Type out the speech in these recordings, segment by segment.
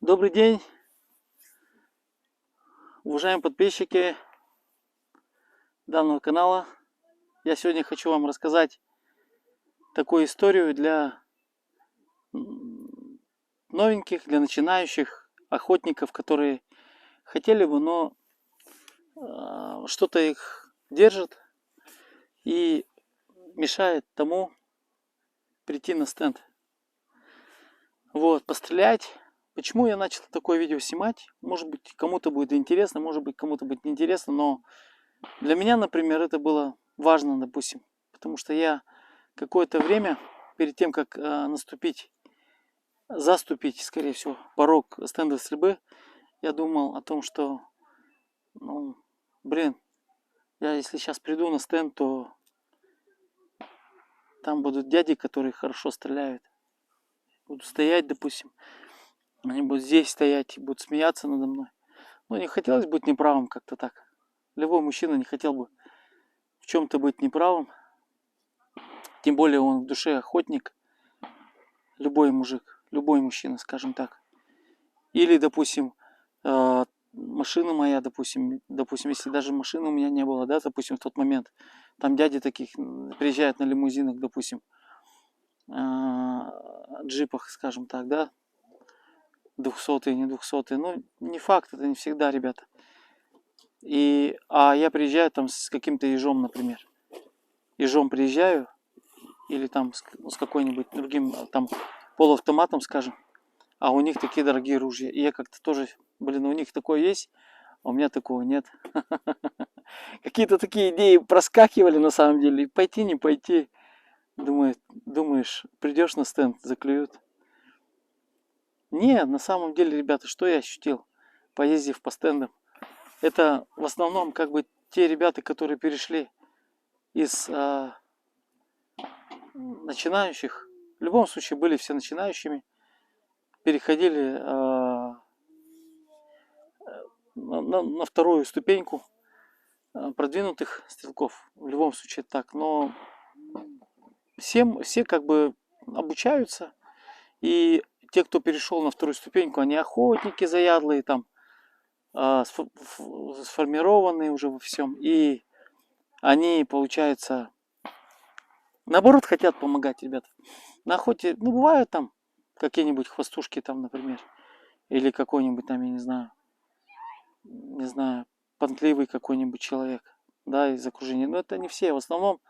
Добрый день, уважаемые подписчики данного канала. Я сегодня хочу вам рассказать такую историю для новеньких, для начинающих охотников, которые хотели бы, но что-то их держит и мешает тому прийти на стенд. Вот, пострелять. Почему я начал такое видео снимать? Может быть, кому-то будет интересно, может быть, кому-то будет неинтересно, но для меня, например, это было важно, допустим, потому что я какое-то время перед тем, как заступить, скорее всего, порог стендовой стрельбы, я думал о том, что, я если сейчас приду на стенд, то там будут дяди, которые хорошо стреляют. Буду стоять, допустим, они будут здесь стоять и будут смеяться надо мной. Но не хотелось быть неправым как-то так. Любой мужчина не хотел бы в чем-то быть неправым. Тем более он в душе охотник. Любой мужик, любой мужчина, скажем так. Или, допустим, машина моя, допустим, если даже машины у меня не было, да, допустим, в тот момент, там дяди таких приезжают на лимузинах, допустим, джипах, скажем так, да, 200-е, не 200-е, ну, не факт, это не всегда, ребята. А я приезжаю там с каким-то ежом, например, ежом приезжаю, или там с какой-нибудь другим, там, полуавтоматом, скажем, а у них такие дорогие ружья, и я как-то тоже, у них такое есть, а у меня такого нет. Какие-то такие идеи проскакивали на самом деле. И пойти, не пойти. Думаешь, придешь на стенд, заклюют. Нет, на самом деле, ребята, что я ощутил, поездив по стендам? Это в основном как бы те ребята, которые перешли из начинающих. В любом случае были все начинающими. Переходили на вторую ступеньку продвинутых стрелков. В любом случае так. Но все как бы обучаются. И те, кто перешел на вторую ступеньку, они охотники заядлые, там, сформированные уже во всем. И они, получается, наоборот, хотят помогать, ребята. На охоте, бывают там какие-нибудь хвостушки, там, например. Или какой-нибудь там, я не знаю, понтливый какой-нибудь человек, да, из окружения. Но это не все. В основном,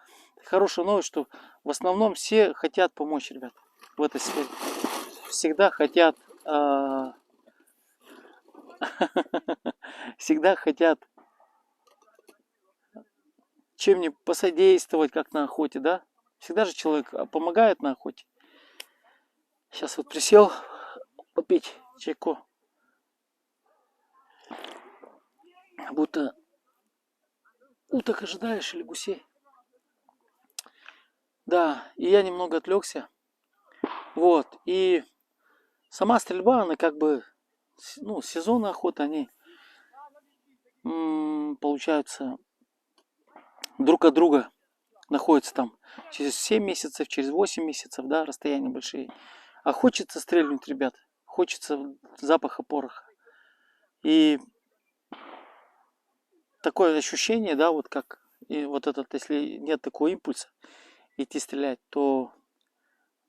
хорошая новость, что в основном все хотят помочь, ребят, в этой сфере. Всегда хотят, всегда хотят чем-нибудь посодействовать, как на охоте, да? Всегда же человек помогает на охоте. Сейчас вот присел попить чайку. Будто уток ожидаешь или гусей. Да, и я немного отвлекся. Вот, и сама стрельба, она как бы, сезонные охоты, они получаются друг от друга, находятся там через 7 месяцев, через 8 месяцев, да, расстояния большие. А хочется стрельнуть, ребят, хочется запаха пороха. И такое ощущение, да, вот как, и вот этот, если нет такого импульса идти стрелять, то,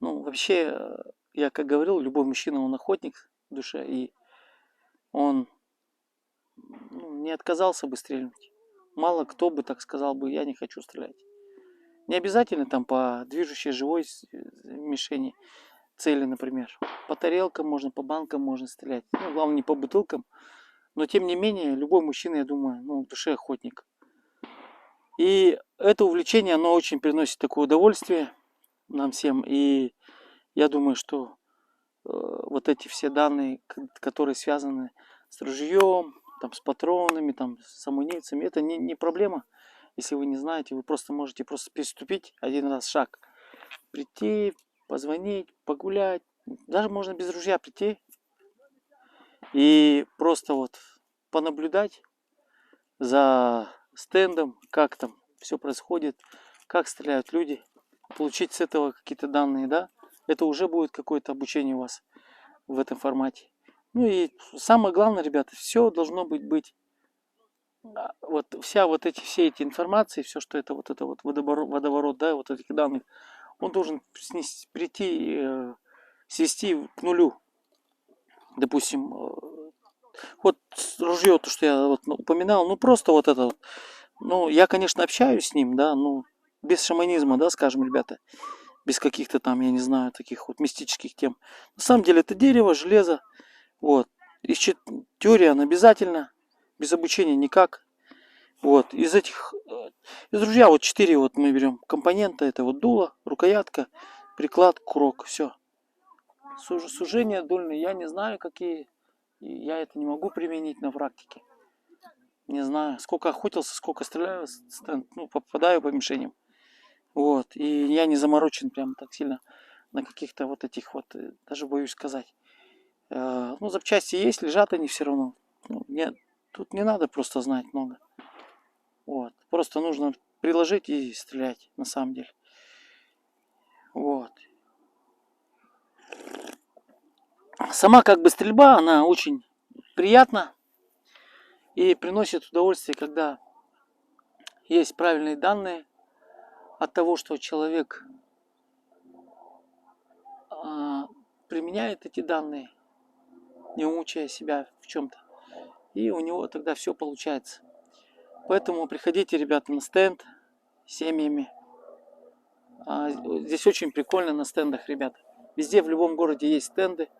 вообще, я как говорил, любой мужчина, он охотник в душе, и он не отказался бы стрельнуть. Мало кто бы так сказал бы, я не хочу стрелять. Не обязательно там по движущей живой мишени цели, например. По тарелкам можно, по банкам можно стрелять. Главное не по бутылкам. Но тем не менее, любой мужчина, я думаю, в душе охотник. И это увлечение, оно очень приносит такое удовольствие нам всем. И я думаю, что вот эти все данные, которые связаны с ружьем, там, с патронами, там, с амунициями, это не проблема. Если вы не знаете, вы просто можете переступить один раз шаг. Прийти, позвонить, погулять. Даже можно без ружья прийти и просто вот понаблюдать за стендом, как там все происходит, как стреляют люди, получить с этого какие-то данные, да, это уже будет какое-то обучение у вас в этом формате. Ну и самое главное, ребята, все должно быть вот вся вот эти, все эти информации, все, что это вот водоворот, да, вот этих данных, он должен прийти, свести к нулю. Допустим, вот ружье, то, что я вот упоминал, ну просто вот это вот. Ну, я, конечно, общаюсь с ним, да, ну, без шаманизма, да, скажем, ребята, без каких-то там, я не знаю, таких вот мистических тем. На самом деле это дерево, железо, вот. И теория, она обязательно, без обучения никак. Вот, из этих, из ружья вот 4 вот мы берем компонента, это вот дуло, рукоятка, приклад, курок, все. Сужение дульное, я не знаю какие, я это не могу применить на практике. Не знаю, сколько охотился, сколько стреляю, ну, попадаю по мишеням. Вот, и я не заморочен прям так сильно на каких-то вот этих вот, даже боюсь сказать. Ну, запчасти есть, лежат они все равно. Ну, нет, тут не надо просто знать много. Вот, просто нужно приложить и стрелять, на самом деле. Вот. Сама как бы стрельба, она очень приятна и приносит удовольствие, когда есть правильные данные от того, что человек применяет эти данные, не мучая себя в чем-то. И у него тогда все получается. Поэтому приходите, ребята, на стенд с семьями. Здесь очень прикольно на стендах, ребята. Везде, в любом городе есть стенды.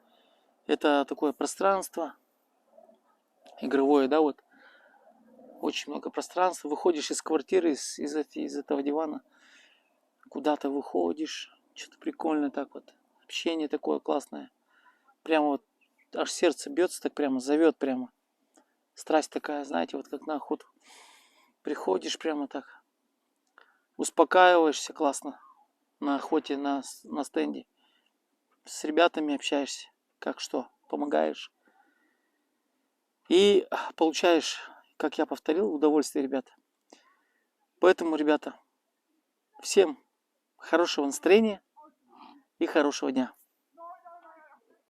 Это такое пространство игровое, да, вот. Очень много пространства. Выходишь из квартиры, из этого дивана, куда-то выходишь. Что-то прикольное так вот. Общение такое классное. Прямо вот аж сердце бьется, так прямо зовет прямо. Страсть такая, знаете, вот как на охоту. Приходишь прямо так, успокаиваешься классно на охоте, на стенде. С ребятами общаешься, как что, помогаешь. И получаешь, как я повторил, удовольствие, ребята. Поэтому, ребята, всем хорошего настроения и хорошего дня.